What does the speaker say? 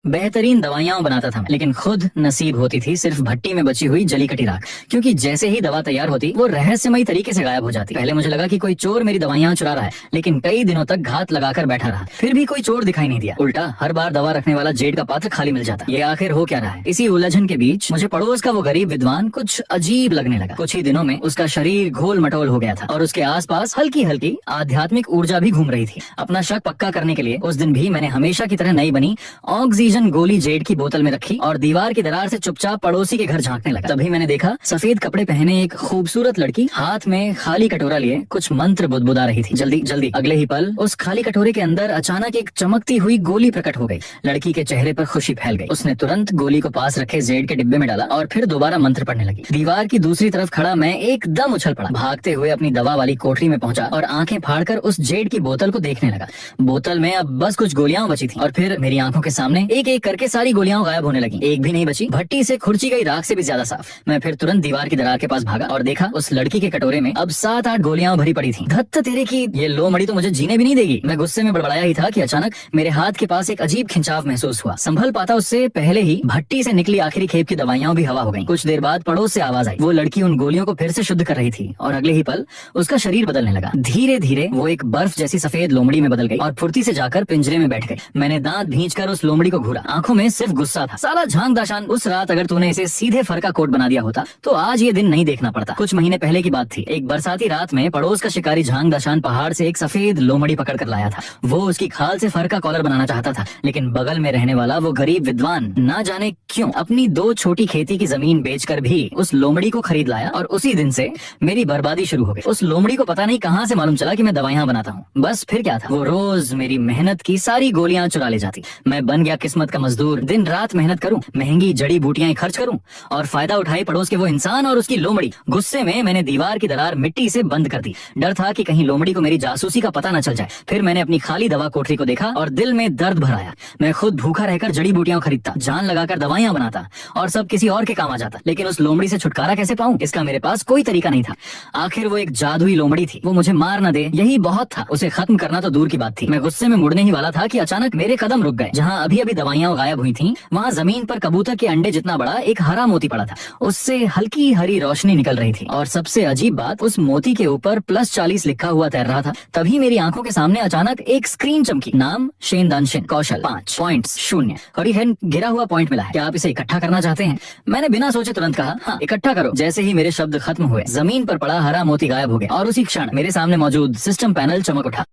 बेहतरीन दवाइयां बनाता था मैं, लेकिन खुद नसीब होती थी सिर्फ भट्टी में बची हुई जली कटी राख। क्योंकि जैसे ही दवा तैयार होती वो रहस्यमयी तरीके से गायब हो जाती। पहले मुझे लगा कि कोई चोर मेरी दवाइयां चुरा रहा है, लेकिन कई दिनों तक घात लगाकर बैठा रहा, फिर भी कोई चोर दिखाई नहीं दिया। उल्टा हर बार दवा रखने वाला जेड का पात्र खाली मिल जाता। ये आखिर हो क्या रहा है? इसी उलझन के बीच मुझे पड़ोस का वो गरीब विद्वान कुछ अजीब लगने लगा। कुछ ही दिनों में उसका शरीर घोल मटोल हो गया था और उसके आसपास हल्की हल्की आध्यात्मिक ऊर्जा भी घूम रही थी। अपना शक पक्का करने के लिए उस दिन भी मैंने हमेशा की तरह नई बनी ऑक्सीजन गोली जेड की बोतल में रखी और दीवार की दरार से चुपचाप पड़ोसी के घर झांकने लगा। तभी मैंने देखा सफेद कपड़े पहने एक खूबसूरत लड़की हाथ में खाली कटोरा लिए कुछ मंत्र बुदबुदा रही थी। जल्दी जल्दी। अगले ही पल उस खाली कटोरे के अंदर अचानक एक चमकती हुई गोली प्रकट हो गई। लड़की के चेहरे पर खुशी फैल गई। उसने तुरंत गोली को पास रखे जेड के डिब्बे में डाला और फिर दोबारा मंत्र पढ़ने लगी। दीवार की दूसरी तरफ खड़ा मैं एकदम उछल पड़ा, भागते हुए अपनी दवा वाली कोठरी में पहुंचा और आंखें फाड़कर उस जेड की बोतल को देखने लगा। बोतल में अब बस कुछ गोलियां बची थी और फिर मेरी आंखों के सामने एक एक करके सारी गोलियां गायब होने लगी। एक भी नहीं बची। भट्टी से खुरची गई राख से भी ज्यादा साफ। मैं फिर तुरंत दीवार की दरार के पास भागा और देखा उस लड़की के कटोरे में अब 7-8 गोलियां भरी पड़ी थी। धत्त तेरे की, ये लोमड़ी तो मुझे जीने भी नहीं देगी। मैं गुस्से में बड़बड़ाया ही था कि अचानक मेरे हाथ के पास एक अजीब खिंचाव महसूस हुआ। संभल पाता उससे पहले ही भट्टी से निकली आखिरी खेप की दवाइयां भी हवा हो गई। कुछ देर बाद पड़ोस से आवाज आई। वो लड़की उन गोलियों को फिर से शुद्ध कर रही थी और अगले ही पल उसका शरीर बदलने लगा। धीरे धीरे वो एक बर्फ जैसी सफेद लोमड़ी में बदल गई और फुर्ती से जाकर पिंजरे में बैठ गई। मैंने दांत भींचकर उस लोमड़ी को घूरा। आंखों में सिर्फ गुस्सा था। साला झांग दाशान, उस रात अगर तूने इसे सीधे फर का कोट बना दिया होता तो आज ये दिन नहीं देखना पड़ता। कुछ महीने पहले की बात थी। एक बरसाती रात में पड़ोस का शिकारी झांग दाशान पहाड़ से एक सफेद लोमड़ी पकड़ कर लाया था। वो उसकी खाल से फर का कॉलर बनाना चाहता था, लेकिन बगल में रहने वाला वो गरीब विद्वान ना जाने क्यों अपनी 2 छोटी खेती की जमीन बेचकर भी उस लोमड़ी को खरीद लाया और उसी दिन से मेरी बर्बादी शुरू हो गई। उस लोमड़ी को पता नहीं कहां से मालूम चला कि मैं दवाइयां बनाता हूँ। बस फिर क्या था, वो रोज मेरी मेहनत की सारी गोलियां चुरा ले जाती। मैं बन गया किस्मत का मजदूर। दिन रात मेहनत करूं, महंगी जड़ी बूटियां खर्च करूं और फायदा उठाए पड़ोस के वो इंसान और उसकी लोमड़ी। गुस्से में मैंने दीवार की दरार मिट्टी से बंद कर दी। डर था कि कहीं लोमड़ी को मेरी जासूसी का पता न चल जाए। फिर मैंने अपनी खाली दवा कोठरी को देखा और दिल में दर्द भर आया। मैं खुद भूखा रहकर जड़ी बूटियां खरीदता, जान लगाकर दवाइयां बनाता और सब किसी और के काम आ जाता, लेकिन उस लोमड़ी से छुटकारा कैसे पाऊं, इसका मेरे पास कोई तरीका नहीं था। आखिर वो एक जादुई लोमड़ी थी, वो मुझे मार न दे यही बहुत था। उसे खत्म करना तो दूर की बात थी। मैं गुस्से में मुड़ने ही वाला था कि अचानक मेरे कदम रुक गए। जहाँ अभी अभी दवाइयां गायब हुई थी, वहाँ जमीन पर कबूतर के अंडे जितना बड़ा एक हरा मोती पड़ा था। उससे हल्की हरी रोशनी निकल रही थी और सबसे अजीब बात, उस मोती के ऊपर +40 लिखा हुआ तैर रहा था। तभी मेरी आंखों के सामने अचानक एक स्क्रीन चमकी। नाम शेन दानशिन, कौशल 5 पॉइंट्स 0, खड़ी हैंड गिरा हुआ पॉइंट मिला है। क्या आप इसे इकट्ठा करना चाहते हैं? मैंने बिना सोचे तुरंत कहा हाँ, इकट्ठा करो। जैसे ही मेरे शब्द खत्म हुए, जमीन पर पड़ा हरा मोती गायब हो गया और उसी क्षण मेरे सामने मौजूद सिस्टम पैनल चमक उठा।